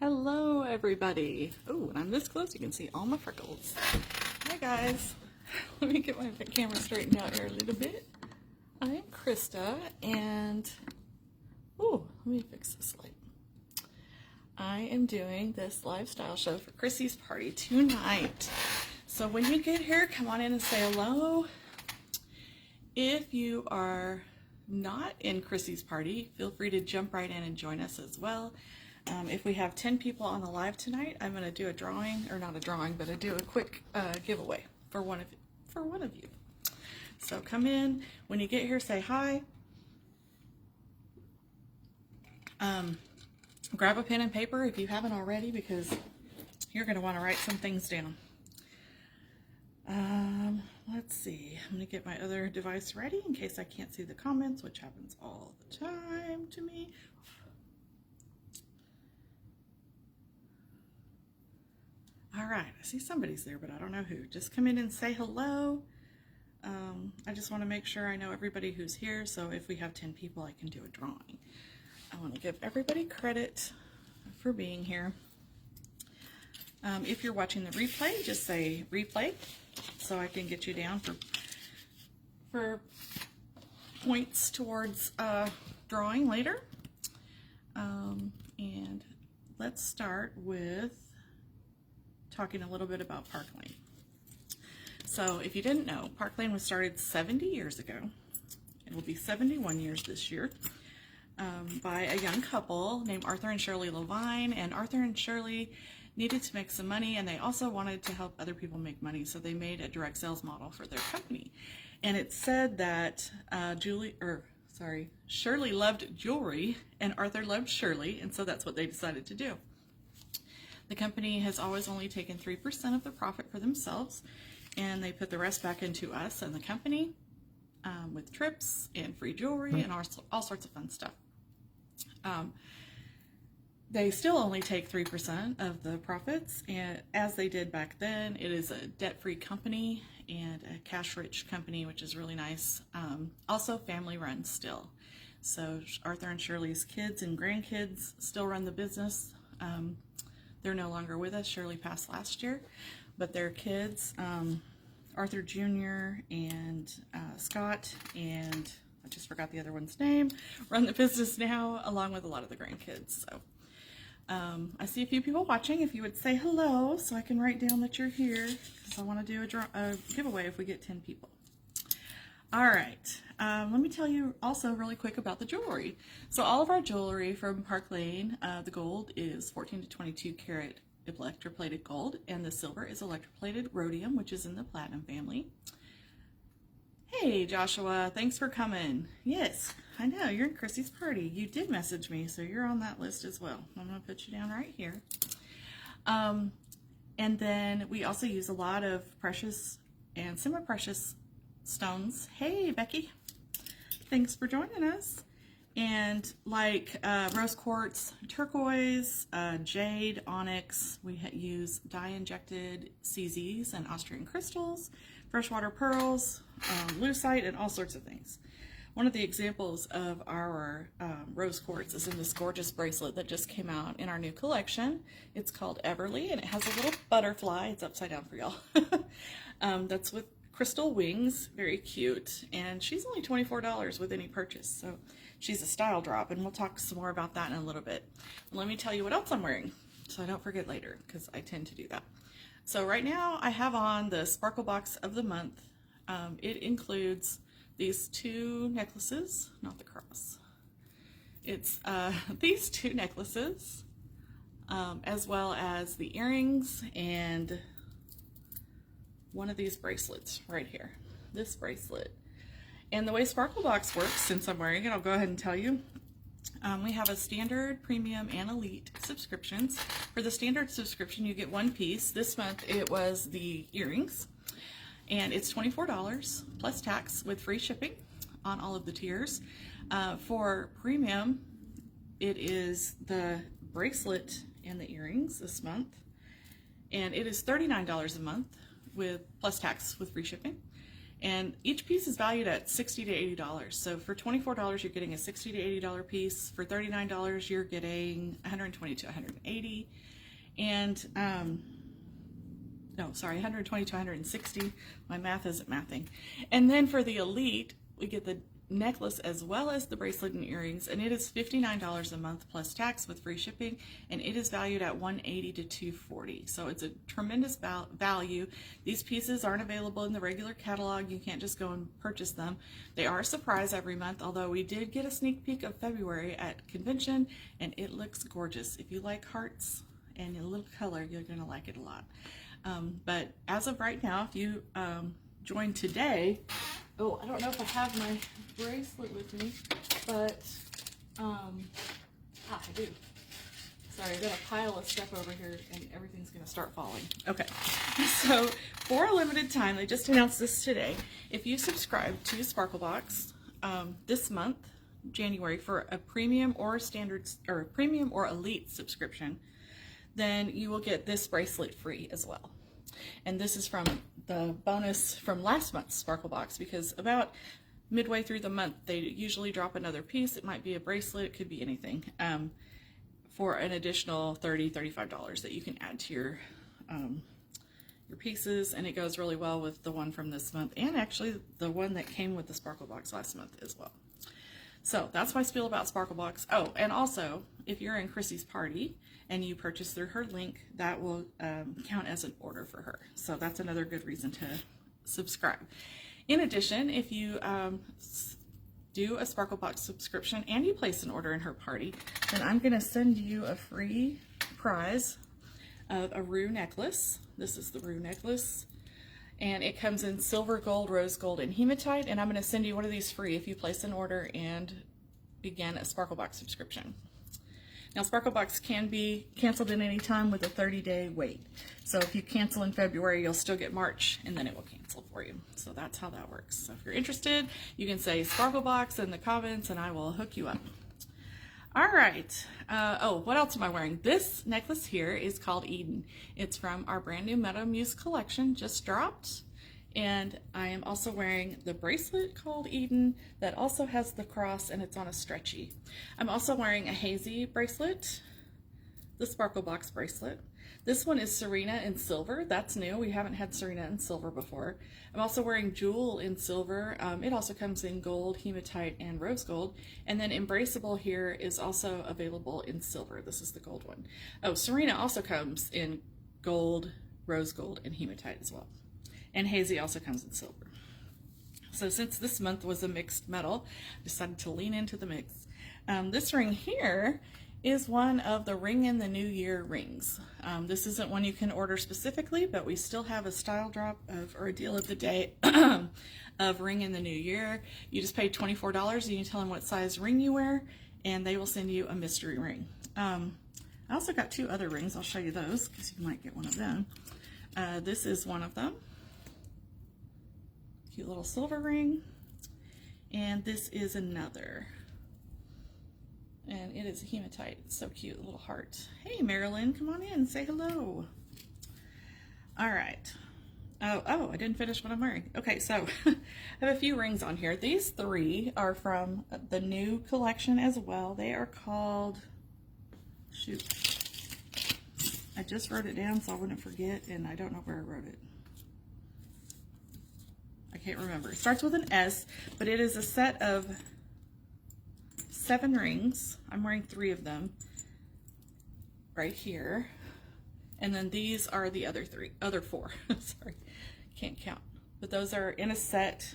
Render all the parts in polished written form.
Hello, everybody. Oh, and I'm this close, you can see all my freckles. Hi, guys. Let me get my camera straightened out here a little bit. I am Krista, and oh, let me fix this light. I am doing this lifestyle show for Chrissy's party tonight. So when you get here, come on in and say hello. If you are not in Chrissy's party, feel free to jump right in and join us as well. If we have 10 people on the live tonight, I'm going to do a drawing, or not a drawing, but I do a quick giveaway for one of you. So come in. When you get here, say hi. Grab a pen and paper if you haven't already, because you're going to want to write some things down. Let's see. I'm going to get my other device ready in case I can't see the comments, which happens all the time to me. All right, I see somebody's there, but I don't know who. Just come in and say hello. I just want to make sure I know everybody who's here, so if we have 10 people, I can do a drawing. I want to give everybody credit for being here. If you're watching the replay, just say replay, so I can get you down for points towards drawing later. And let's start with talking a little bit about Park Lane. So if you didn't know, Park Lane was started 70 years ago. It will be 71 years this year, by a young couple named Arthur and Shirley Levine. And Arthur and Shirley needed to make some money, and they also wanted to help other people make money, so they made a direct sales model for their company. And it said that Shirley loved jewelry and Arthur loved Shirley, and so that's what they decided to do. The company has always only taken 3% of the profit for themselves, and they put the rest back into us and the company, with trips and free jewelry and all sorts of fun stuff. They still only take 3% of the profits, and as they did back then. It is a debt-free company and a cash-rich company, which is really nice. Also family-run still. So Arthur and Shirley's kids and grandkids still run the business. They're no longer with us. Shirley passed last year, but their kids, Arthur Jr. and Scott, and I just forgot the other one's name, run the business now, along with a lot of the grandkids. So I see a few people watching. If you would say hello so I can write down that you're here, because I want to do a giveaway if we get 10 people. All right, let me tell you also really quick about the jewelry. So all of our jewelry from Park Lane, the gold is 14 to 22 karat electroplated gold, and the silver is electroplated rhodium, which is in the platinum family. Hey Joshua, thanks for coming. Yes, I know, you're in Chrissy's party. You did message me, so you're on that list as well. I'm gonna put you down right here. And then we also use a lot of precious and semi-precious stones. Hey Becky, thanks for joining us. And like rose quartz, turquoise, jade, onyx, we use dye injected CZs and Austrian crystals, freshwater pearls, lucite, and all sorts of things. One of the examples of our rose quartz is in this gorgeous bracelet that just came out in our new collection. It's called Everly, and it has a little butterfly. It's upside down for y'all. That's with crystal wings, very cute, and she's only $24 with any purchase, so she's a style drop, and we'll talk some more about that in a little bit. And let me tell you what else I'm wearing, so I don't forget later, because I tend to do that. So right now I have on the Sparkle Box of the Month. It includes these two necklaces, not the cross. It's these two necklaces, as well as the earrings and one of these bracelets right here, this bracelet. And the way Sparkle Box works, since I'm wearing it, I'll go ahead and tell you. We have a standard, premium, and elite subscriptions. For the standard subscription, you get one piece. This month it was the earrings, and it's $24 plus tax with free shipping on all of the tiers. For premium, it is the bracelet and the earrings this month, and it is $39 a month with plus tax with free shipping. And each piece is valued at $60 to $80. So for $24, you're getting a $60 to $80 piece. For $39, you're getting $120 to $180. And, no, sorry, $120 to $160. My math isn't mathing. And then for the Elite, we get the necklace as well as the bracelet and earrings, and it is $59 a month plus tax with free shipping, and it is valued at $180 to $240. So it's a tremendous value. These pieces aren't available in the regular catalog. You can't just go and purchase them. They are a surprise every month, although we did get a sneak peek of February at convention, and it looks gorgeous. If you like hearts and a little color, you're going to like it a lot. But as of right now, if you join today, oh, I don't know if I have my bracelet with me, but I do. Sorry, I've got a pile of stuff over here and everything's gonna start falling. Okay, so for a limited time, they just announced this today. If you subscribe to Sparklebox this month, January, for a premium or standard or premium or elite subscription, then you will get this bracelet free as well. And this is from the bonus from last month's Sparklebox, because about midway through the month, they usually drop another piece. It might be a bracelet, it could be anything, for an additional $30, $35 that you can add to your pieces, and it goes really well with the one from this month, and actually the one that came with the Sparklebox last month as well. So that's my spiel about Sparklebox. Oh, and also, if you're in Chrissy's party and you purchase through her link, that will count as an order for her. So that's another good reason to subscribe. In addition, if you do a Sparklebox subscription and you place an order in her party, then I'm going to send you a free prize of a Rue necklace. This is the Rue necklace. And it comes in silver, gold, rose gold, and hematite. And I'm going to send you one of these free if you place an order and begin a Sparklebox subscription. Now, Sparklebox can be canceled at any time with a 30-day wait. So if you cancel in February, you'll still get March, and then it will cancel for you. So that's how that works. So if you're interested, you can say Sparklebox in the comments, and I will hook you up. All right. Oh, what else am I wearing? This necklace here is called Eden. It's from our brand new Meadow Muse collection, just dropped. And I am also wearing the bracelet called Eden that also has the cross, and it's on a stretchy. I'm also wearing a hazy bracelet, the Sparklebox bracelet. This one is Serena in silver. That's new. We haven't had Serena in silver before. I'm also wearing Jewel in silver. It also comes in gold, hematite, and rose gold. And then Embraceable here is also available in silver. This is the gold one. Oh, Serena also comes in gold, rose gold, and hematite as well. And Hazy also comes in silver. So since this month was a mixed metal, I decided to lean into the mix. This ring here is one of the Ring in the New Year rings. This isn't one you can order specifically, but we still have a style drop of, or a deal of the day of Ring in the New Year. You just pay $24 and you tell them what size ring you wear, and they will send you a mystery ring. I also got two other rings. I'll show you those because you might get one of them. This is one of them. Cute little silver ring. And this is another. And it is a hematite. It's so cute, a little heart. Hey, Marilyn, come on in, say hello. All right. Oh, I didn't finish what I'm wearing. Okay, so I have a few rings on here. These three are from the new collection as well. They are called, shoot, I just wrote it down so I wouldn't forget, and I don't know where I wrote it. I can't remember. It starts with an S, but it is a set of 7 rings. I'm wearing 3 of them right here. And then these are the other 4. Sorry, can't count. But those are in a set.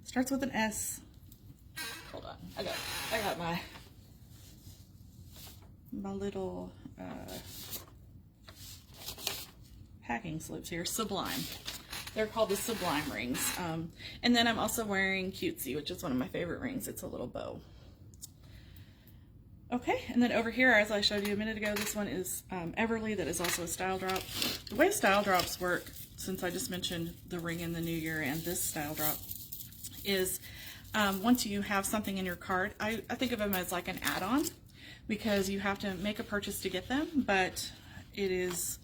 Starts with an S. Hold on, I got my little packing slips here. Sublime. They're called the Sublime rings. And then I'm also wearing Cutesy, which is one of my favorite rings. It's a little bow. Okay, and then over here, as I showed you a minute ago, this one is Everly, that is also a style drop. The way style drops work, since I just mentioned the Ring in the New Year and this style drop, is once you have something in your cart, I think of them as like an add-on, because you have to make a purchase to get them, but it is,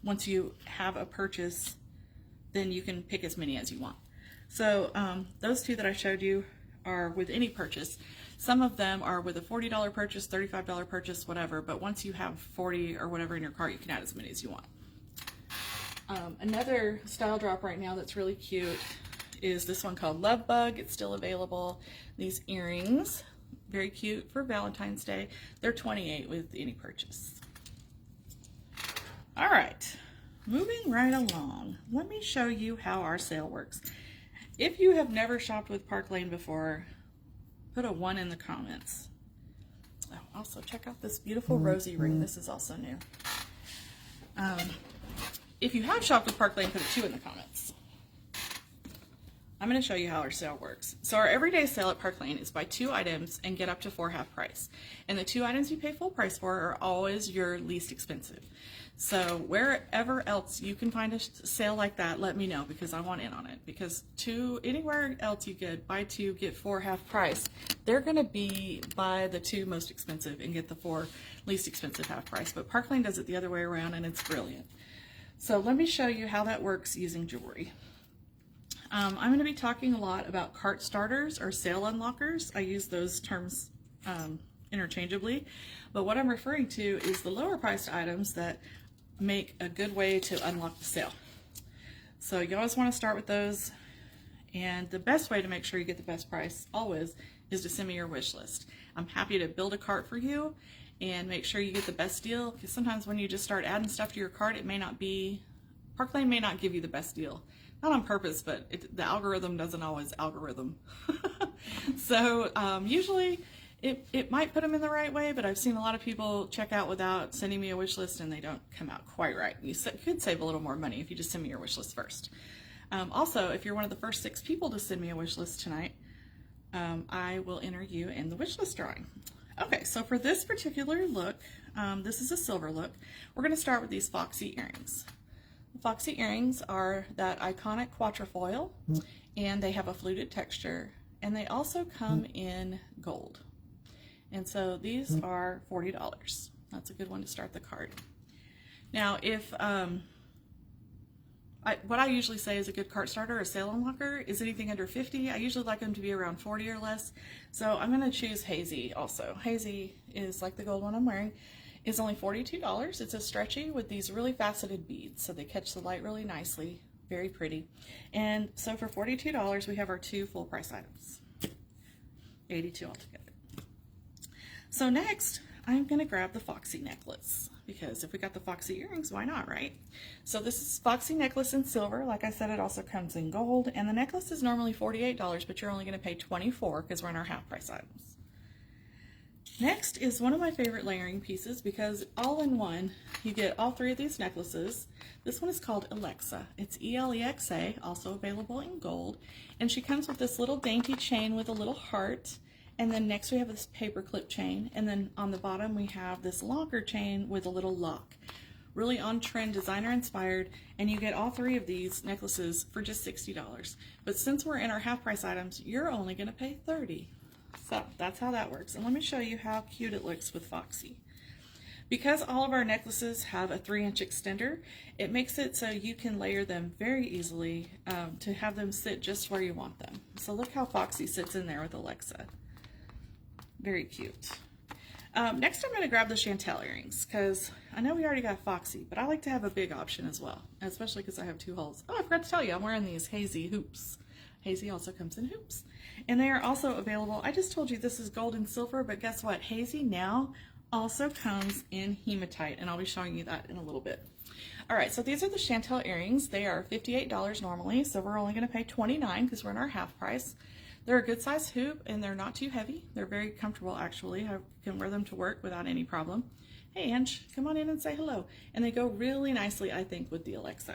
once you have a purchase, then you can pick as many as you want. So those two that I showed you are with any purchase. Some of them are with a $40 purchase, $35 purchase, whatever, but once you have 40 or whatever in your cart, you can add as many as you want. Another style drop right now that's really cute is this one called Love Bug. It's still available. These earrings, very cute for Valentine's Day. They're $28 with any purchase. All right, moving right along. Let me show you how our sale works. If you have never shopped with Park Lane before, put a 1 in the comments. Oh, also, check out this beautiful rosy ring. This is also new. If you have shopped with Park Lane, put a 2 in the comments. I'm going to show you how our sale works. So our everyday sale at Park Lane is buy 2 items and get up to 4 half price. And the 2 items you pay full price for are always your least expensive. So wherever else you can find a sale like that, let me know, because I want in on it. Because anywhere else you get buy 2, get 4 half price, they're going to be buy the 2 most expensive and get the 4 least expensive half price. But Park Lane does it the other way around, and it's brilliant. So let me show you how that works using jewelry. I'm going to be talking a lot about cart starters or sale unlockers. I use those terms interchangeably, but what I'm referring to is the lower priced items that make a good way to unlock the sale. So you always want to start with those, and the best way to make sure you get the best price always is to send me your wish list. I'm happy to build a cart for you and make sure you get the best deal, because sometimes when you just start adding stuff to your cart, it may not be, Park Lane may not give you the best deal. Not on purpose, but the algorithm doesn't always algorithm. So usually it might put them in the right way, but I've seen a lot of people check out without sending me a wish list and they don't come out quite right. You could save a little more money if you just send me your wish list first. Also, if you're one of the first 6 people to send me a wish list tonight, I will enter you in the wish list drawing. Okay, so for this particular look, this is a silver look. We're going to start with these Foxy earrings. Foxy earrings are that iconic quatrefoil, and they have a fluted texture, and they also come in gold. And so these are $40. That's a good one to start the cart. Now, if what I usually say is a good cart starter or sale unlocker is anything under 50. I usually like them to be around 40 or less. So I'm going to choose Hazy also. Hazy is like the gold one I'm wearing. Is only $42. It's a stretchy with these really faceted beads, so they catch the light really nicely. Very pretty. And so for $42, we have our 2 full price items. $82 altogether. So next, I'm going to grab the Foxy necklace, because if we got the Foxy earrings, why not, right? So this is Foxy necklace in silver. Like I said, it also comes in gold, and the necklace is normally $48, but you're only going to pay $24 because we're in our half price items. Next is one of my favorite layering pieces, because all in one, you get all 3 of these necklaces. This one is called Alexa. It's E-L-E-X-A, also available in gold. And she comes with this little dainty chain with a little heart. And then next we have this paper clip chain. And then on the bottom we have this longer chain with a little lock. Really on trend, designer inspired. And you get all 3 of these necklaces for just $60. But since we're in our half price items, you're only going to pay $30. So that's how that works. And let me show you how cute it looks with Foxy. Because all of our necklaces have a 3-inch extender, it makes it so you can layer them very easily to have them sit just where you want them. So look how Foxy sits in there with Alexa. Very cute. Next I'm going to grab the Chantel earrings, because I know we already got Foxy, but I like to have a big option as well, especially because I have 2 holes. Oh, I forgot to tell you, I'm wearing these Hazy hoops. Hazy also comes in hoops. And they are also available. I just told you this is gold and silver, but guess what? Hazy now also comes in hematite, and I'll be showing you that in a little bit. All right, so these are the Chantel earrings. They are $58 normally, so we're only going to pay $29 because we're in our half price. They're a good size hoop, and they're not too heavy. They're very comfortable, actually. I can wear them to work without any problem. Hey, Ange, come on in and say hello. And they go really nicely, I think, with the Alexa.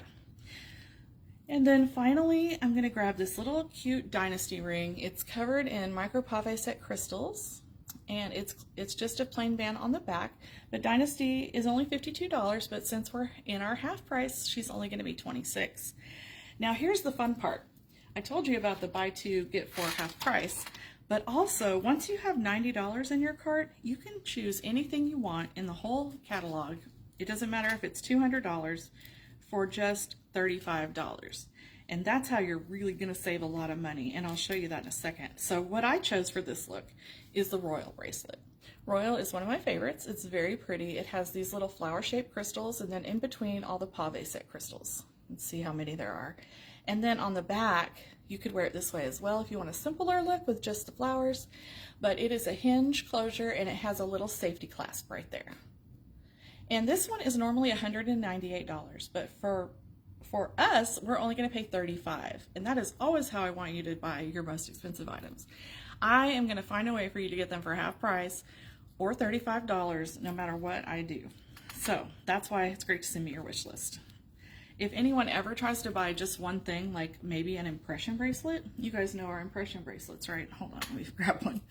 And then finally, I'm going to grab this little cute Dynasty ring. It's covered in micro pave set crystals, and it's just a plain band on the back. But Dynasty is only $52, but since we're in our half price, she's only going to be $26. Now here's the fun part. I told you about the buy 2, get 4 half price, but also once you have $90 in your cart, you can choose anything you want in the whole catalog. It doesn't matter if it's $200 for just $35. And that's how you're really going to save a lot of money. And I'll show you that in a second. So what I chose for this look is the Royal bracelet. Royal is one of my favorites. It's very pretty. It has these little flower-shaped crystals, and then in between all the pave set crystals. Let's see how many there are. And then on the back, you could wear it this way as well if you want a simpler look with just the flowers. But it is a hinge closure, and it has a little safety clasp right there. And this one is normally $198, but for us, we're only going to pay $35, and that is always how I want you to buy your most expensive items. I am going to find a way for you to get them for half price or $35 no matter what I do. So that's why it's great to send me your wish list. If anyone ever tries to buy just one thing, like maybe an impression bracelet, you guys know our impression bracelets, right? Hold on, let me grab one.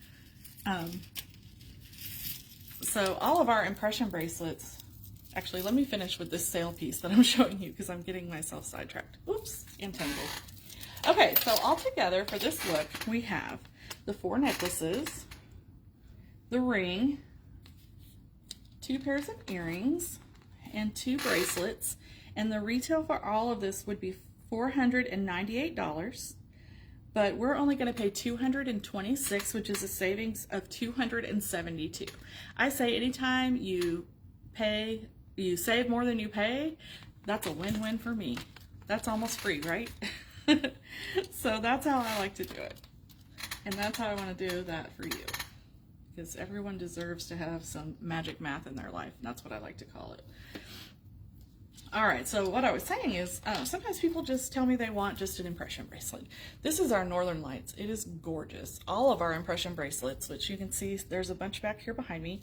So all of our impression bracelets, actually, let me finish with this sale piece that I'm showing you because I'm getting myself sidetracked. Oops, and tangled. Okay, so all together for this look, we have the 4 necklaces, the ring, 2 pairs of earrings, and 2 bracelets. And the retail for all of this would be $498, but we're only going to pay $226, which is a savings of $272. I say anytime you save more than you pay, that's a win-win for me. That's almost free, right? So that's how I like to do it. And that's how I want to do that for you. Because everyone deserves to have some magic math in their life. And that's what I like to call it. All right, so what I was saying is sometimes people just tell me they want just an impression bracelet. This is our Northern Lights. It is gorgeous. All of our impression bracelets, which you can see there's a bunch back here behind me,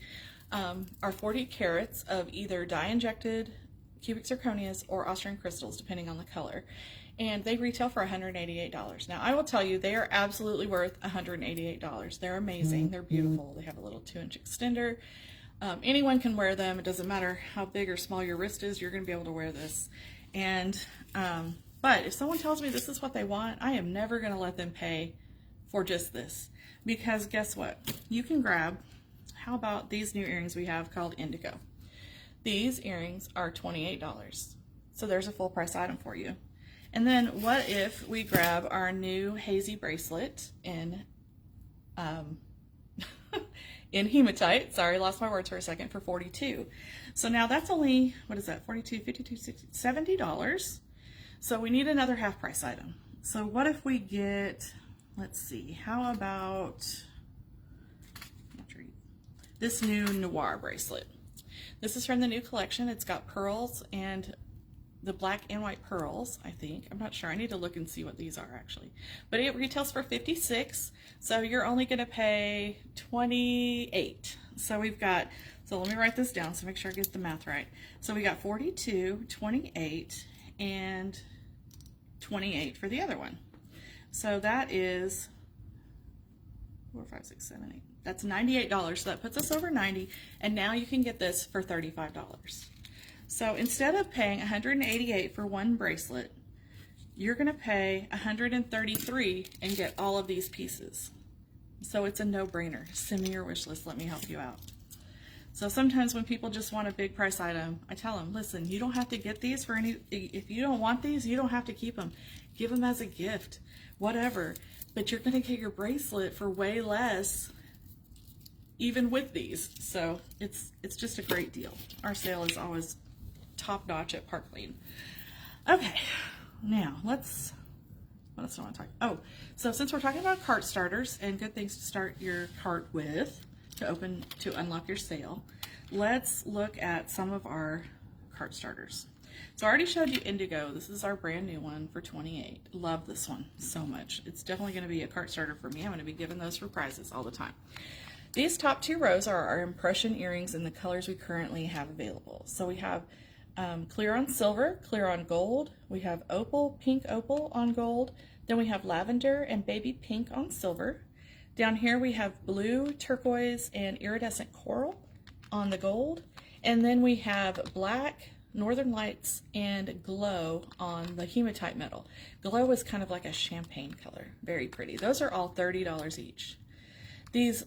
are 40 carats of either dye-injected cubic zirconias or Austrian crystals, depending on the color. And they retail for $188. Now, I will tell you, they are absolutely worth $188. They're amazing. They're beautiful. They have a little 2-inch extender. Anyone can wear them. It doesn't matter how big or small your wrist is, you're going to be able to wear this. And but if someone tells me this is what they want, I am never going to let them pay for just this. Because guess what? You can grab, how about these new earrings we have called Indigo? These earrings are $28. So there's a full price item for you. And then what if we grab our new hazy bracelet in in hematite, sorry, lost my words for a second, for $42. So now that's only, what is that, $42, $52, $60, $70. So we need another half price item. So what if we get, let's see, how about this new Noir bracelet? This is from the new collection. It's got pearls and the black and white pearls, I think. I'm not sure. I need to look and see what these are actually. But it retails for $56, so you're only going to pay $28. So we've got, so let me write this down so make sure I get the math right. So we got 42, 28, and 28 for the other one. So that is 4, 5, 6, 7, 8. That's $98. So that puts us over 90, and now you can get this for $35. So instead of paying $188 for one bracelet, you're going to pay $133 and get all of these pieces. So it's a no-brainer. Send me your wish list. Let me help you out. So sometimes when people just want a big price item, I tell them, listen, you don't have to get these for any, if you don't want these, you don't have to keep them. Give them as a gift, whatever. But you're going to get your bracelet for way less even with these. So it's just a great deal. Our sale is always top notch at Parkland. Okay, now what else do I want to talk? Oh, so since we're talking about cart starters and good things to start your cart with to unlock your sale, let's look at some of our cart starters. So I already showed you Indigo. This is our brand new one for $28. Love this one so much. It's definitely going to be a cart starter for me. I'm going to be giving those for prizes all the time. These top 2 rows are our impression earrings in the colors we currently have available. So we have clear on silver, clear on gold. We have opal, pink opal on gold. Then we have lavender and baby pink on silver. Down here we have blue, turquoise, and iridescent coral on the gold. And then we have black, Northern Lights, and glow on the hematite metal. Glow is kind of like a champagne color. Very pretty. Those are all $30 each. These,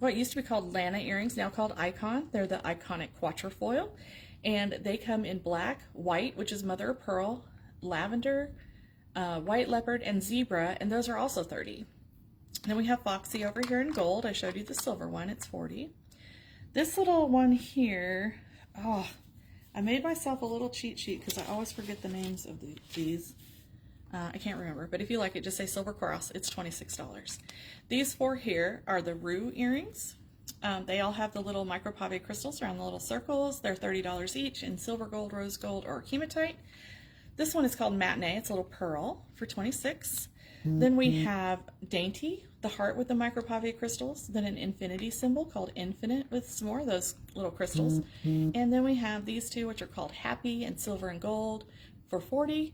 what used to be called Lana earrings, now called Icon. They're the iconic quatrefoil. And they come in black, white, which is mother of pearl, lavender, white leopard, and zebra, and those are also 30. Then we have Foxy over here in gold. I showed you the silver one, it's 40. This little one here, oh, I made myself a little cheat sheet because I always forget the names of these. I can't remember, but if you like it, just say Silver Cross. It's $26. These four here are the Rue earrings. They all have the little micropave crystals around the little circles. They're $30 each in silver, gold, rose gold, or hematite. This one is called Matinee. It's a little pearl for $26. Then we have Dainty, the heart with the micropave crystals. Then an infinity symbol called Infinite with some more of those little crystals. And then we have these two, which are called Happy and silver and gold for $40.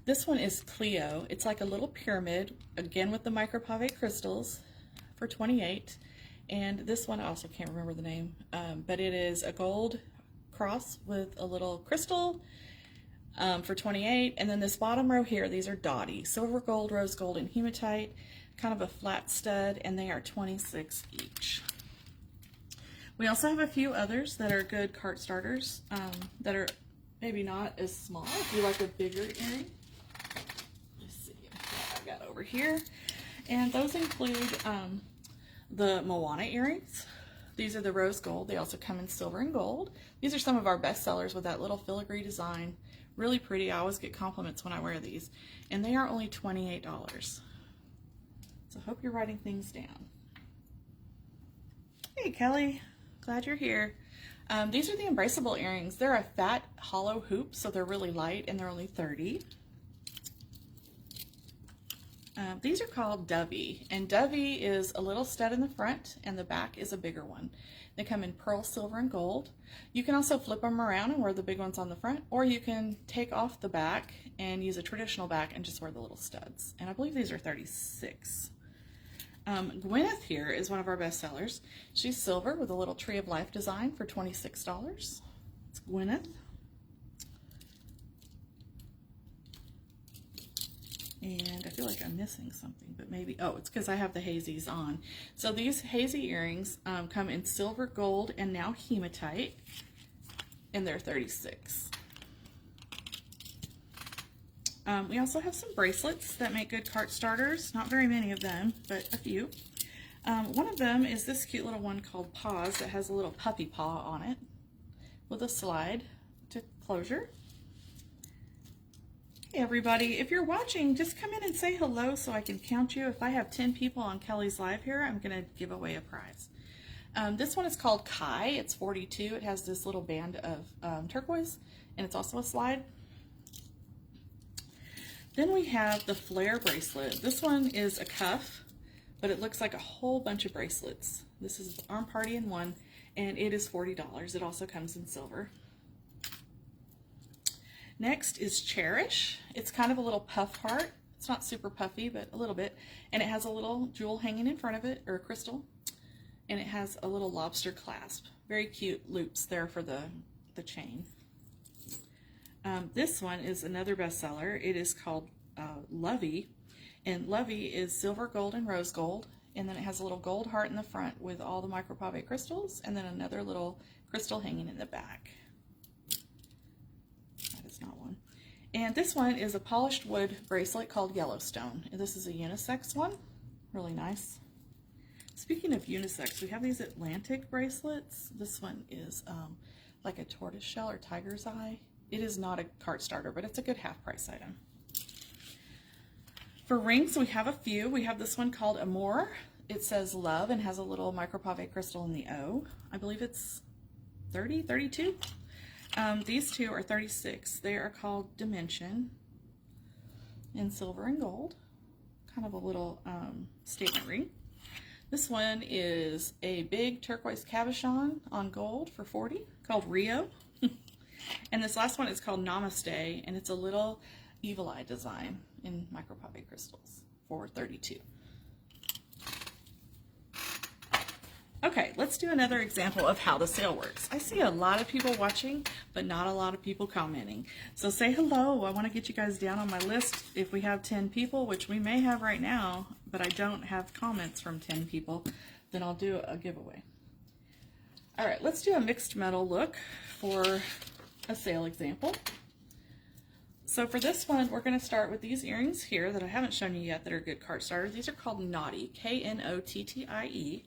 This one is Cleo. It's like a little pyramid, again with the micropave crystals for $28. And this one, I also can't remember the name, but it is a gold cross with a little crystal for $28. And then this bottom row here, these are Dottie, silver, gold, rose gold, and hematite, kind of a flat stud, and they are $26 each. We also have a few others that are good cart starters that are maybe not as small. If you like a bigger earring, let's see what I got over here. And those include the Moana earrings. These are the rose gold. They also come in silver and gold. These are some of our best sellers with that little filigree design. Really pretty. I always get compliments when I wear these. And they are only $28. So I hope you're writing things down. Hey Kelly, glad you're here. These are the embraceable earrings. They're a fat hollow hoop, so they're really light and they're only $30. These are called Dovey, and Dovey is a little stud in the front and the back is a bigger one. They come in pearl, silver, and gold. You can also flip them around and wear the big ones on the front, or you can take off the back and use a traditional back and just wear the little studs. And I believe these are $36. Gwyneth here is one of our best sellers. She's silver with a little tree of life design for $26. It's Gwyneth. And I feel like I'm missing something, but maybe, oh, it's because I have the hazies on. So these hazy earrings come in silver, gold, and now hematite, and they're $36. We also have some bracelets that make good cart starters. Not very many of them, but a few. One of them is this cute little one called Paws that has a little puppy paw on it with a slide to closure. Hey everybody, if you're watching, just come in and say hello so I can count you. If I have 10 people on Kelly's Live here, I'm going to give away a prize. This one is called Kai. It's 42. It has this little band of turquoise, and it's also a slide. Then we have the Flare bracelet. This one is a cuff, but it looks like a whole bunch of bracelets. This is the Arm Party in one, and it is $40. It also comes in silver. Next is Cherish. It's kind of a little puff heart. It's not super puffy, but a little bit. And it has a little jewel hanging in front of it, or a crystal. And it has a little lobster clasp. Very cute loops there for the chain. This one is another bestseller. It is called Lovey. And Lovey is silver, gold, and rose gold. And then it has a little gold heart in the front with all the micropave crystals, and then another little crystal hanging in the back. Not one. And this one is a polished wood bracelet called Yellowstone. And this is a unisex one. Really nice. Speaking of unisex, we have these Atlantic bracelets. This one is like a tortoise shell or tiger's eye. It is not a cart starter, but it's a good half price item. For rings, we have a few. We have this one called Amour. It says love and has a little micropave crystal in the O. I believe it's 30, 32. These two are $36. They are called Dimension in silver and gold. Kind of a little statement ring. This one is a big turquoise cabochon on gold for $40, called Rio. And this last one is called Namaste, and it's a little evil eye design in micropave crystals for $32. Okay, let's do another example of how the sale works. I see a lot of people watching, but not a lot of people commenting. So say hello. I want to get you guys down on my list. If we have 10 people, which we may have right now, but I don't have comments from 10 people, then I'll do a giveaway. All right, let's do a mixed metal look for a sale example. So for this one, we're going to start with these earrings here that I haven't shown you yet that are good cart starters. These are called Knottie, Knottie.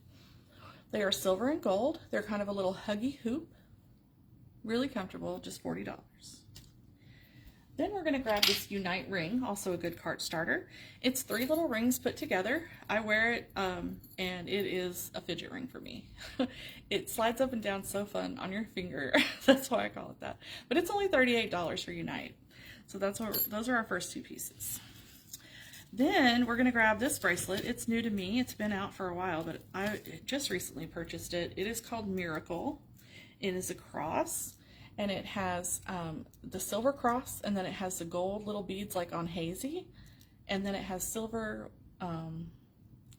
They are silver and gold. They're kind of a little huggy hoop. Really comfortable, just $40. Then we're going to grab this Unite ring, also a good cart starter. It's 3 little rings put together. I wear it, and it is a fidget ring for me. It slides up and down so fun on your finger. That's why I call it that. But it's only $38 for Unite. So those are our first 2 pieces. Then we're going to grab this bracelet. It's new to me. It's been out for a while, but I just recently purchased it. It is called Miracle. It is a cross. And it has the silver cross, and then it has the gold little beads like on Hazy, and then it has silver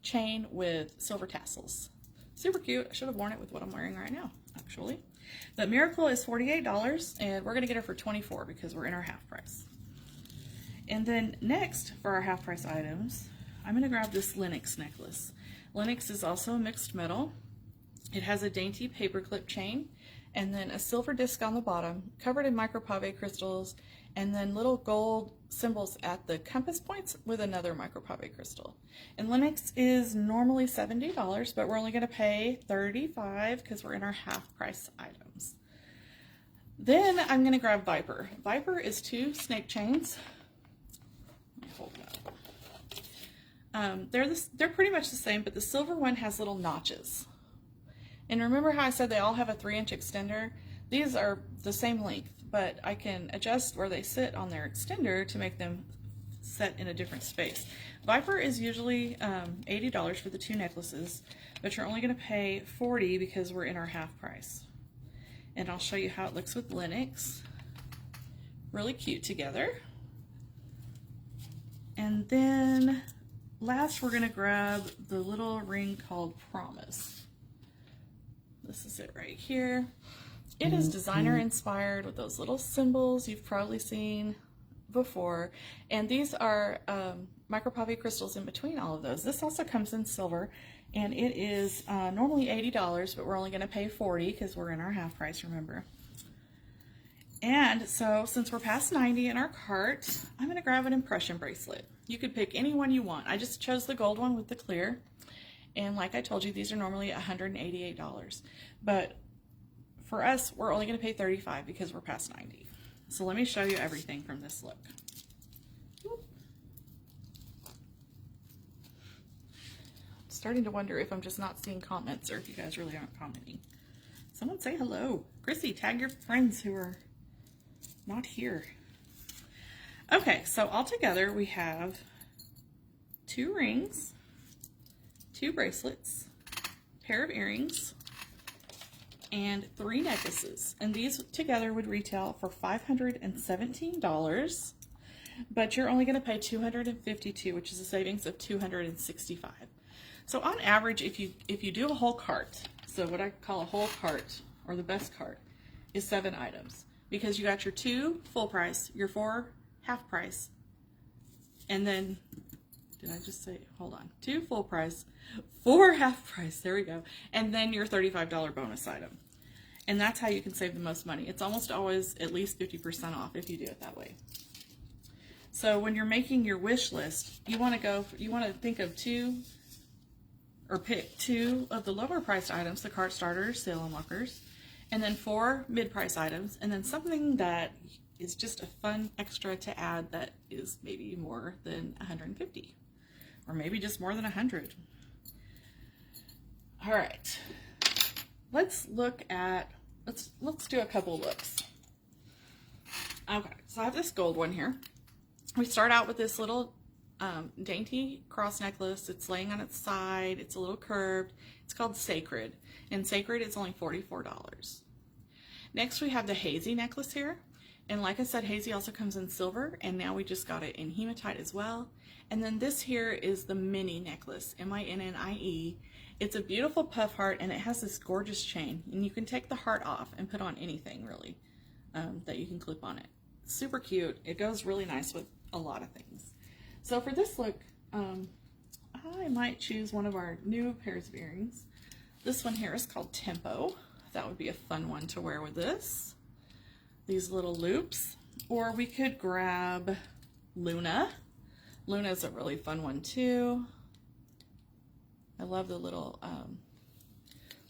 chain with silver tassels. Super cute. I should have worn it with what I'm wearing right now, actually. But Miracle is $48, and we're going to get her for $24 because we're in our half price. And then next, for our half price items, I'm going to grab this Lynx necklace. Lynx is also a mixed metal. It has a dainty paperclip chain, and then a silver disc on the bottom, covered in micropave crystals, and then little gold symbols at the compass points with another micropave crystal. And Lynx is normally $70, but we're only going to pay $35 because we're in our half price items. Then I'm going to grab Viper. Viper is 2 snake chains. Let me hold it up. They're pretty much the same, but the silver one has little notches. And remember how I said they all have a 3-inch extender? These are the same length, but I can adjust where they sit on their extender to make them set in a different space. Viper is usually $80 for the 2 necklaces, but you're only going to pay $40 because we're in our half price. And I'll show you how it looks with Lynx. Really cute together. And then last we're going to grab the little ring called Promise. This is it right here. It is designer inspired with those little symbols you've probably seen before. And these are micropave crystals in between all of those. This also comes in silver, and it is normally $80, but we're only going to pay $40 because we're in our half price, remember. And so since we're past $90 in our cart, I'm going to grab an impression bracelet. You could pick any one you want. I just chose the gold one with the clear. And like I told you, these are normally $188. But for us, we're only going to pay $35 because we're past $90. So let me show you everything from this look. I'm starting to wonder if I'm just not seeing comments or if you guys really aren't commenting. Someone say hello. Chrissy, tag your friends who are not here. Okay, so all together we have 2 rings, 2 bracelets, pair of earrings, and 3 necklaces. And these together would retail for $517, but you're only going to pay $252, which is a savings of $265. So on average, if you do a whole cart, so what I call a whole cart, or the best cart, is 7 items. Because you got your 2 full price, your 4 half price, and then, did I just say, hold on, 2 full price, 4 half price, there we go, and then your $35 bonus item. And that's how you can save the most money. It's almost always at least 50% off if you do it that way. So when you're making your wish list, you want to think of 2, or pick 2 of the lower priced items, the cart starters, sale unlockers, and then 4 mid-price items, and then something that is just a fun extra to add that is maybe more than $150, or maybe just more than $100. All right, let's look at, let's do a couple looks. Okay, so I have this gold one here. We start out with this little dainty cross necklace. It's laying on its side. It's a little curved. It's called Sacred, and Sacred is only $44. Next, we have the Hazy necklace here. And like I said, Hazy also comes in silver, and now we just got it in hematite as well. And then this here is the mini necklace, M-I-N-N-I-E. It's a beautiful puff heart, and it has this gorgeous chain. And you can take the heart off and put on anything, really, that you can clip on it. Super cute. It goes really nice with a lot of things. So for this look, I might choose one of our new pairs of earrings. This one here is called Tempo. That would be a fun one to wear with this. These little loops, Or we could grab Luna. Luna is a really fun one too. I love the little,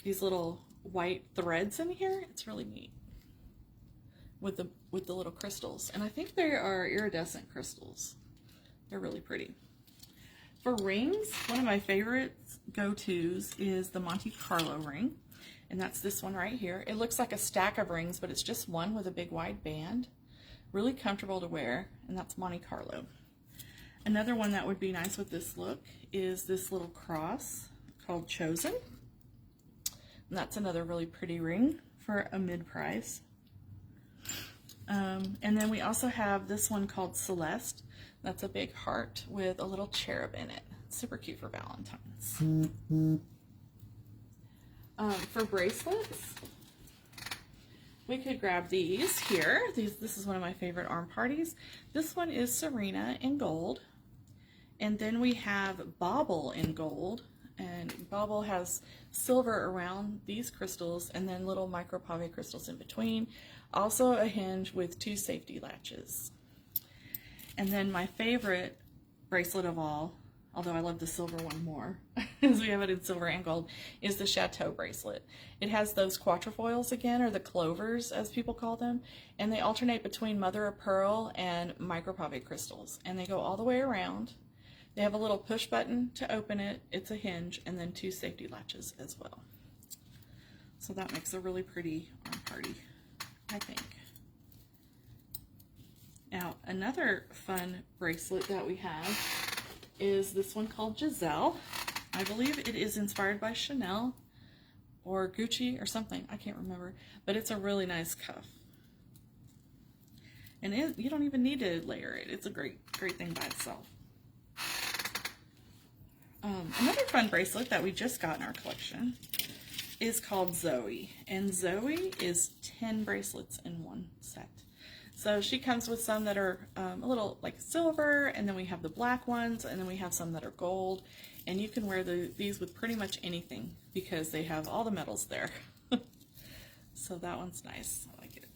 these little white threads in here. It's really neat with the little crystals. And I think they are iridescent crystals. They're really pretty. For rings, one of my favorite go-tos is the Monte Carlo ring. And that's this one right here. It looks like a stack of rings, but it's just one with a big wide band. Really comfortable to wear, and that's Monte Carlo. Another one that would be nice with this look is this little cross called Chosen. And that's another really pretty ring for a mid-price. And then we also have this one called Celeste. That's a big heart with a little cherub in it. Super cute for Valentine's. For bracelets, we could grab these here. This is one of my favorite arm parties. This one is Serena in gold. And then we have Bauble in gold. And Bauble has silver around these crystals and then little micro pave crystals in between. Also a hinge with 2 safety latches. And then my favorite bracelet of all, although I love the silver one more, as we have it in silver and gold, is the Chateau bracelet. It has those quatrefoils again, or the clovers as people call them, and they alternate between mother of pearl and micropave crystals, and they go all the way around. They have a little push button to open it, it's a hinge, and then 2 safety latches as well. So that makes a really pretty arm party, I think. Now, another fun bracelet that we have is this one called Giselle. I believe it is inspired by Chanel or Gucci or something. I can't remember, but it's a really nice cuff. And you don't even need to layer it. It's a great thing by itself. Another fun bracelet that we just got in our collection is called Zoe. And Zoe is 10 bracelets in one set. So she comes with some that are a little like silver, and then we have the black ones, and then we have some that are gold. And you can wear these with pretty much anything because they have all the metals there. So that one's nice. I like it.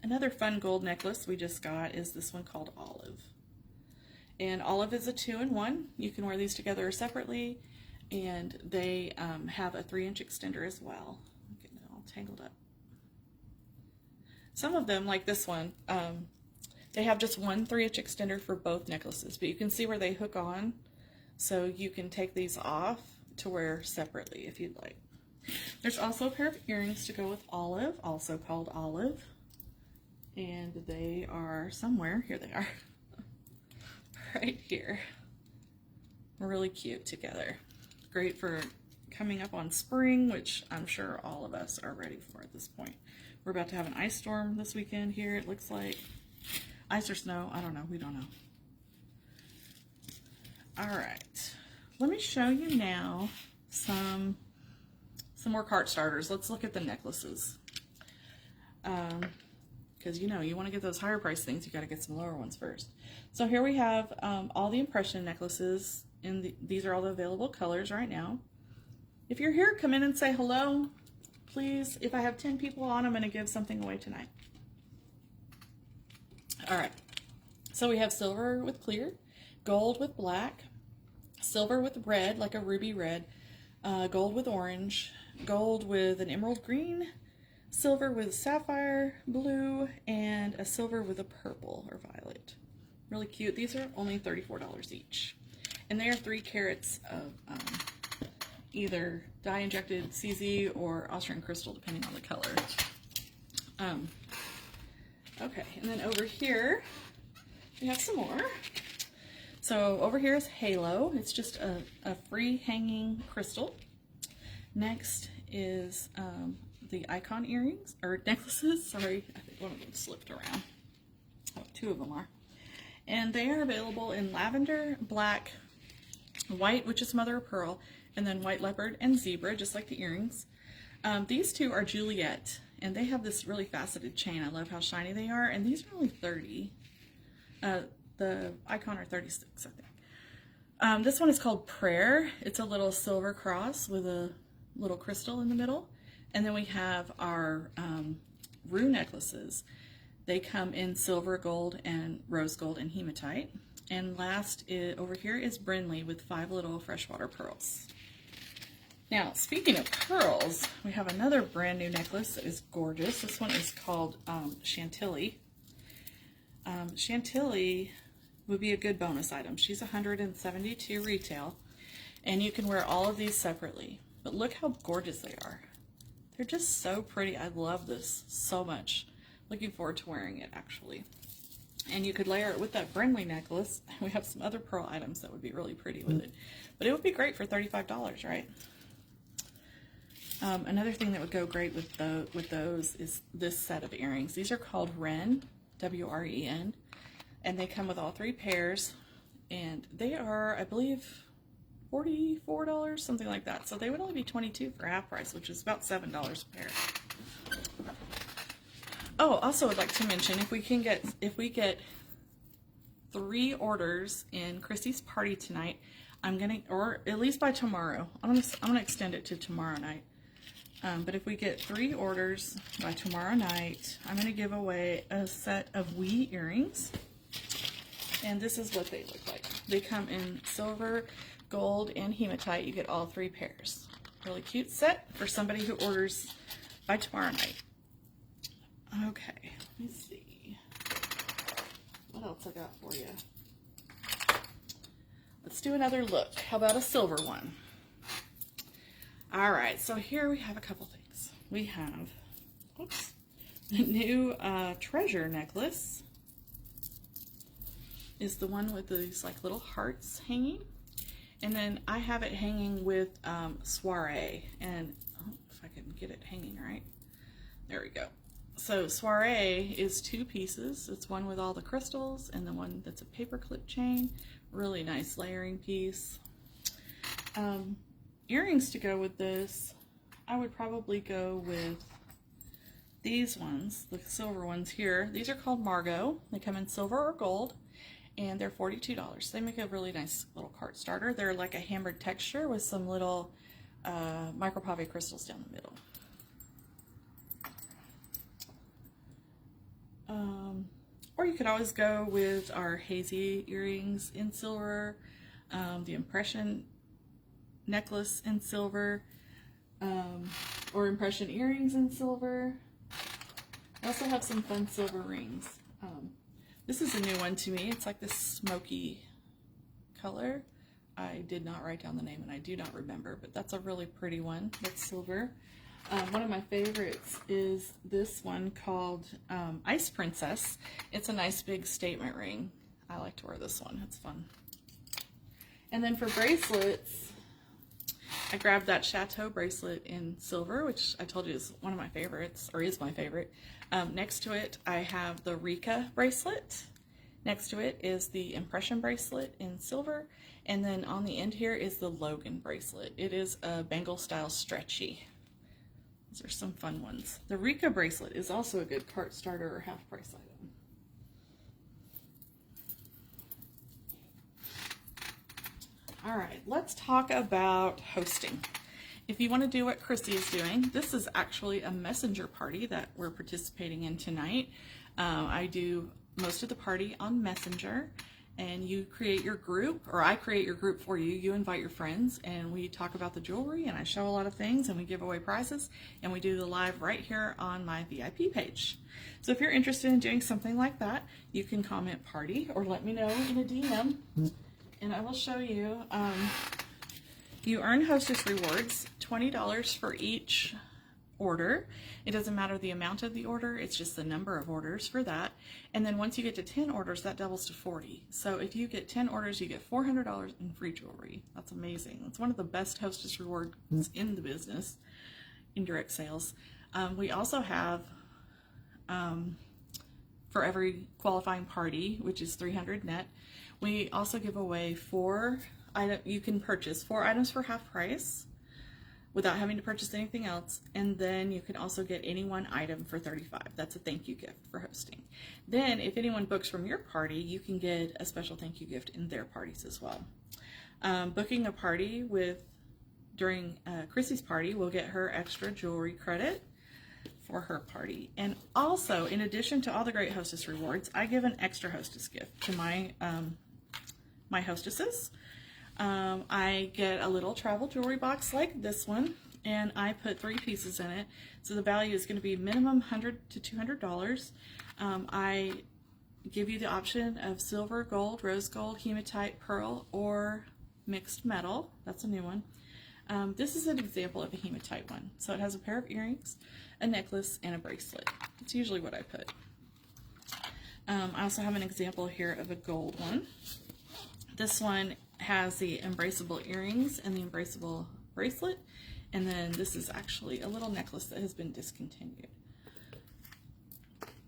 Another fun gold necklace we just got is this one called Olive. And Olive is a 2-in-1. You can wear these together or separately, and they have a 3-inch extender as well. I'm getting it all tangled up. Some of them, like this one, they have just one 3-inch extender for both necklaces, but you can see where they hook on, so you can take these off to wear separately if you'd like. There's also a pair of earrings to go with Olive, also called Olive, and they are somewhere. Here they are. Right here. Really cute together. Great for coming up on spring, which I'm sure all of us are ready for at this point. We're about to have an ice storm this weekend here, it looks like. Ice or snow, I don't know, we don't know. All right, let me show you now some more cart starters. Let's look at the necklaces. Because you know, you want to get those higher price things, you got to get some lower ones first. So here we have all the impression necklaces, and these are all the available colors right now. If you're here, come in and say hello. Please, if I have 10 people on, I'm going to give something away tonight. All right, so we have silver with clear, gold with black, silver with red, like a ruby red, gold with orange, gold with an emerald green, silver with sapphire blue, and a silver with a purple or violet. Really cute. These are only $34 each. And they are 3 carats of either dye-injected CZ or Austrian crystal, depending on the color. Okay, and then over here, we have some more. So over here is Halo. It's just a free hanging crystal. Next is the icon earrings, or necklaces, sorry, I think one of them slipped around. Oh, 2 of them are. And they are available in lavender, black, white, which is mother of pearl, and then white leopard and zebra, just like the earrings. These 2 are Juliet, and they have this really faceted chain. I love how shiny they are, and these are only $30. The icon are $36, I think. This one is called Prayer. It's a little silver cross with a little crystal in the middle. And then we have our Rue necklaces. They come in silver, gold, and rose gold and hematite. And last over here is Brinley with 5 little freshwater pearls. Now, speaking of pearls, we have another brand new necklace that is gorgeous. This one is called Chantilly. Chantilly would be a good bonus item. She's $172 retail, and you can wear all of these separately. But look how gorgeous they are. They're just so pretty. I love this so much. Looking forward to wearing it, actually. And you could layer it with that Brinley necklace. We have some other pearl items that would be really pretty with it. But it would be great for $35, right? Another thing that would go great with those is this set of earrings. These are called Wren, W-R-E-N, and they come with all 3 pairs, and they are, I believe, $44, something like that. So they would only be $22 for half price, which is about $7 a pair. Oh, also I'd like to mention, if we get 3 orders in Chrissy's party tonight, or at least by tomorrow, I'm gonna extend it to tomorrow night. But if we get 3 orders by tomorrow night, I'm going to give away a set of Wee earrings. And this is what they look like. They come in silver, gold, and hematite. You get all 3 pairs. Really cute set for somebody who orders by tomorrow night. Okay, let me see. What else I got for you? Let's do another look. How about a silver one? All right, so here we have a couple things. We have, the new treasure necklace is the one with these like little hearts hanging. And then I have it hanging with Soiree. And if I can get it hanging right. There we go. So Soiree is 2 pieces. It's one with all the crystals and the one that's a paperclip chain. Really nice layering piece. Earrings to go with this, I would probably go with these ones, the silver ones here. These are called Margot. They come in silver or gold, and they're $42. They make a really nice little cart starter. They're like a hammered texture with some little micropave crystals down the middle. Or you could always go with our hazy earrings in silver, the impression necklace in silver, or impression earrings in silver. I also have some fun silver rings. This is a new one to me. It's like this smoky color. I did not write down the name and I do not remember, but that's a really pretty one. That's silver. One of my favorites is this one called Ice Princess. It's a nice big statement ring. I like to wear this one. It's fun. And then for bracelets, I grabbed that Chateau bracelet in silver, which I told you is one of my favorites, or is my favorite. Next to it, I have the Rika bracelet. Next to it is the Impression bracelet in silver. And then on the end here is the Logan bracelet. It is a bangle style stretchy. These are some fun ones. The Rika bracelet is also a good cart starter or half price item. All right, let's talk about hosting. If you want to do what Chrissy is doing, this is actually a messenger party that we're participating in tonight. I do most of the party on Messenger, and you create your group, or I create your group for you. You invite your friends, and we talk about the jewelry, and I show a lot of things, and we give away prizes, and we do the live right here on my VIP page. So if you're interested in doing something like that, you can comment party or let me know in a DM. And I will show you, you earn hostess rewards, $20 for each order. It doesn't matter the amount of the order, it's just the number of orders for that. And then once you get to 10 orders, that doubles to 40. So if you get 10 orders, you get $400 in free jewelry. That's amazing. It's one of the best hostess rewards in the business, indirect sales. We also have, for every qualifying party, which is 300 net, we also give away you can purchase 4 items for half price without having to purchase anything else, and then you can also get any 1 item for $35. That's a thank you gift for hosting. Then if anyone books from your party, you can get a special thank you gift in their parties as well. Booking a party during Chrissy's party will get her extra jewelry credit for her party. And also, in addition to all the great hostess rewards, I give an extra hostess gift to my my hostesses. I get a little travel jewelry box like this one, and I put 3 pieces in it. So the value is going to be minimum $100 to $200. I give you the option of silver, gold, rose gold, hematite, pearl, or mixed metal. That's a new one. This is an example of a hematite one. So it has a pair of earrings, a necklace, and a bracelet. That's usually what I put. I also have an example here of a gold one. This one has the embraceable earrings and the embraceable bracelet, and then this is actually a little necklace that has been discontinued.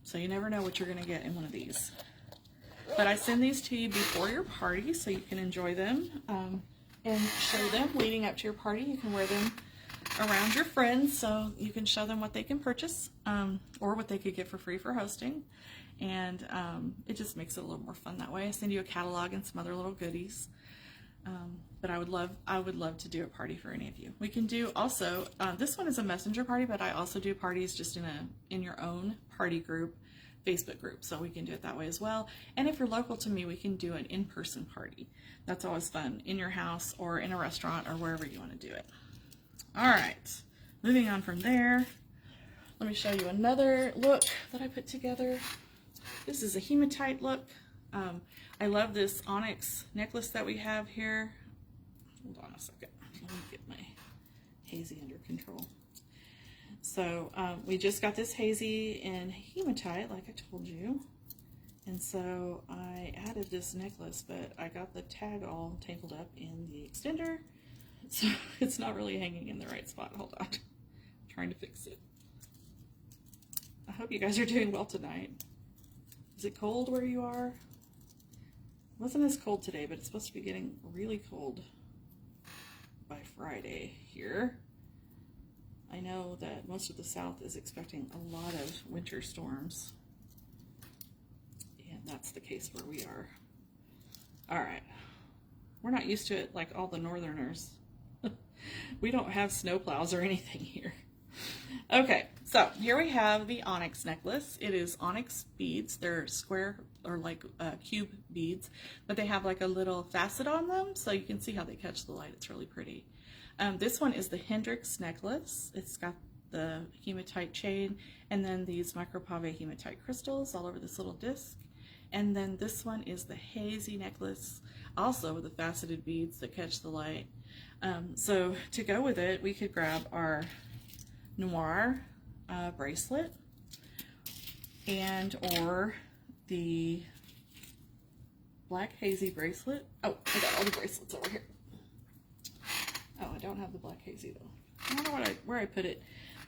So you never know what you're going to get in one of these. But I send these to you before your party so you can enjoy them and show them leading up to your party. You can wear them around your friends so you can show them what they can purchase or what they could get for free for hosting. And it just makes it a little more fun that way. I send you a catalog and some other little goodies. But I would love to do a party for any of you. We can do also, this one is a messenger party, but I also do parties just in your own party group, Facebook group. So we can do it that way as well. And if you're local to me, we can do an in-person party. That's always fun, in your house or in a restaurant or wherever you want to do it. All right, moving on from there, let me show you another look that I put together. This is a hematite look. I love this onyx necklace that we have here. Hold on a second. Let me get my hazy under control. So we just got this hazy in hematite, like I told you. And so I added this necklace, but I got the tag all tangled up in the extender. So it's not really hanging in the right spot. Hold on. I'm trying to fix it. I hope you guys are doing well tonight. Is it cold where you are? It wasn't as cold today, but it's supposed to be getting really cold by Friday here. I know that most of the South is expecting a lot of winter storms. And that's the case where we are. All right. We're not used to it like all the Northerners. We don't have snowplows or anything here. Okay, so here we have the onyx necklace. It is onyx beads. They're square or like cube beads, but they have like a little facet on them, so you can see how they catch the light. It's really pretty. This one is the Hendrix necklace. It's got the hematite chain and then these micropave hematite crystals all over this little disc. And then this one is the hazy necklace, also with the faceted beads that catch the light. So to go with it, we could grab our noir bracelet and or the black hazy bracelet. Oh, I got all the bracelets over here. Oh, I don't have the black hazy though. I don't know where I put it,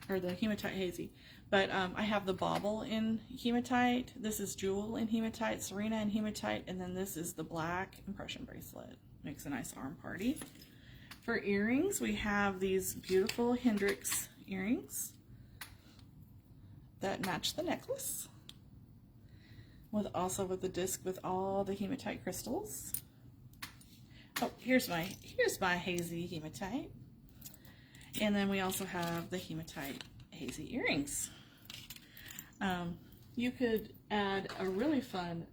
or the hematite hazy. But I have the bauble in hematite. This is jewel in hematite, Serena in hematite, and then this is the black impression bracelet. Makes a nice arm party. For earrings, we have these beautiful Hendrix earrings that match the necklace, with the disc with all the hematite crystals. Oh, here's my hazy hematite, and then we also have the hematite hazy earrings. You could add a really fun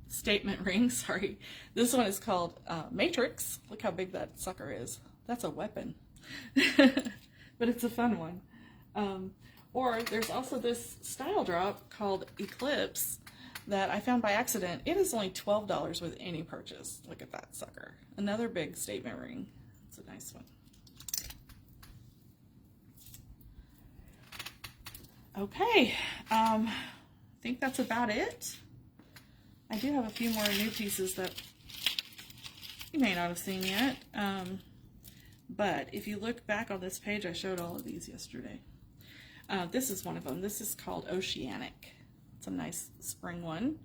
statement ring. Sorry, this one is called Matrix. Look how big that sucker is. That's a weapon, but it's a fun one. Or there's also this style drop called Eclipse that I found by accident. It is only $12 with any purchase. Look at that sucker. Another big statement ring. It's a nice one. Okay, I think that's about it. I do have a few more new pieces that you may not have seen yet. But if you look back on this page, I showed all of these yesterday. This is one of them. This is called Oceanic. It's a nice spring one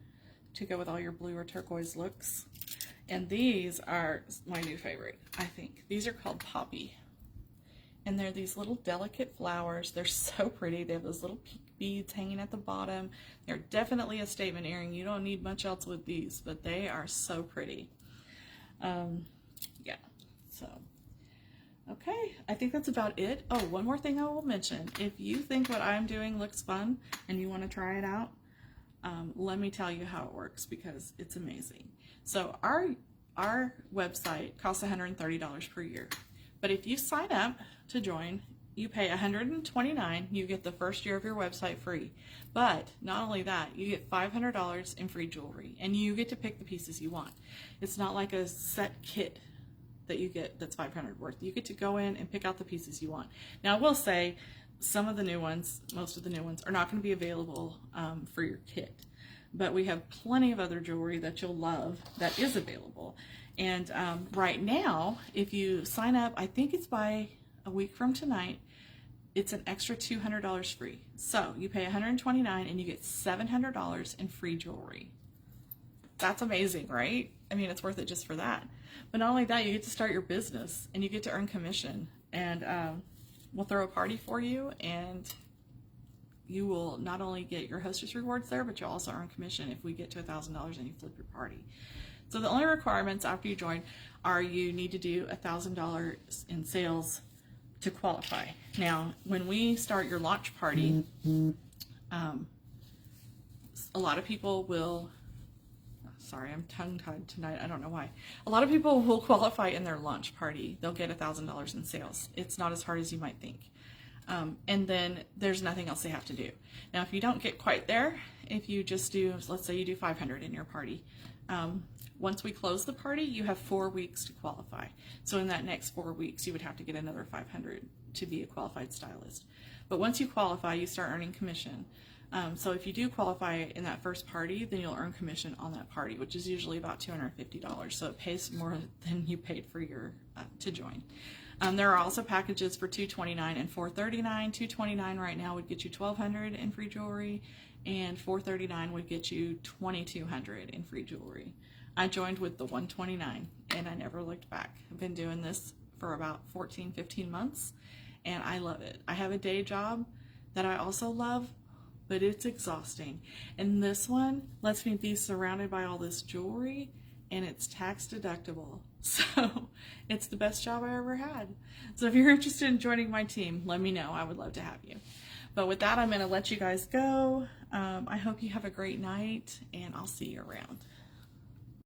to go with all your blue or turquoise looks. And these are my new favorite, I think. These are called Poppy. And they're these little delicate flowers. They're so pretty. They have those little pink beads hanging at the bottom. They're definitely a statement earring. You don't need much else with these, but they are so pretty. Yeah, so Okay, I think that's about it. Oh, one more thing I will mention. If you think what I'm doing looks fun and you want to try it out, let me tell you how it works because it's amazing. So our website costs $130 per year. But if you sign up to join, you pay $129, you get the first year of your website free. But not only that, you get $500 in free jewelry and you get to pick the pieces you want. It's not like a set kit that you get that's $500 worth. You get to go in and pick out the pieces you want. Now I will say some of the new ones, most of the new ones are not going to be available for your kit, but we have plenty of other jewelry that you'll love that is available. And right now, if you sign up, I think it's by a week from tonight, it's an extra $200 free. So you pay $129 and you get $700 in free jewelry. That's amazing, right? I mean, it's worth it just for that. But not only that, you get to start your business and you get to earn commission. And we'll throw a party for you, and you will not only get your hostess rewards there, but you'll also earn commission if we get to $1,000 and you flip your party. So the only requirements after you join are you need to do $1,000 in sales to qualify. Now, when we start your launch party, a lot of people will, sorry, I'm tongue-tied tonight, I don't know why. A lot of people will qualify in their launch party. They'll get $1,000 in sales. It's not as hard as you might think. And then there's nothing else they have to do. Now, if you don't get quite there, if you just do, let's say you do 500 in your party, once we close the party, you have 4 weeks to qualify. So in that next 4 weeks, you would have to get another 500 to be a qualified stylist. But once you qualify, you start earning commission. So if you do qualify in that first party, then you'll earn commission on that party, which is usually about $250. So it pays more than you paid for your to join. There are also packages for $229 and $439. $229 right now would get you $1,200 in free jewelry, and $439 would get you $2,200 in free jewelry. I joined with the $129 and I never looked back. I've been doing this for about 14, 15 months and I love it. I have a day job that I also love, but it's exhausting. And this one lets me be surrounded by all this jewelry and it's tax deductible. So it's the best job I ever had. So if you're interested in joining my team, let me know. I would love to have you. But with that, I'm going to let you guys go. I hope you have a great night and I'll see you around.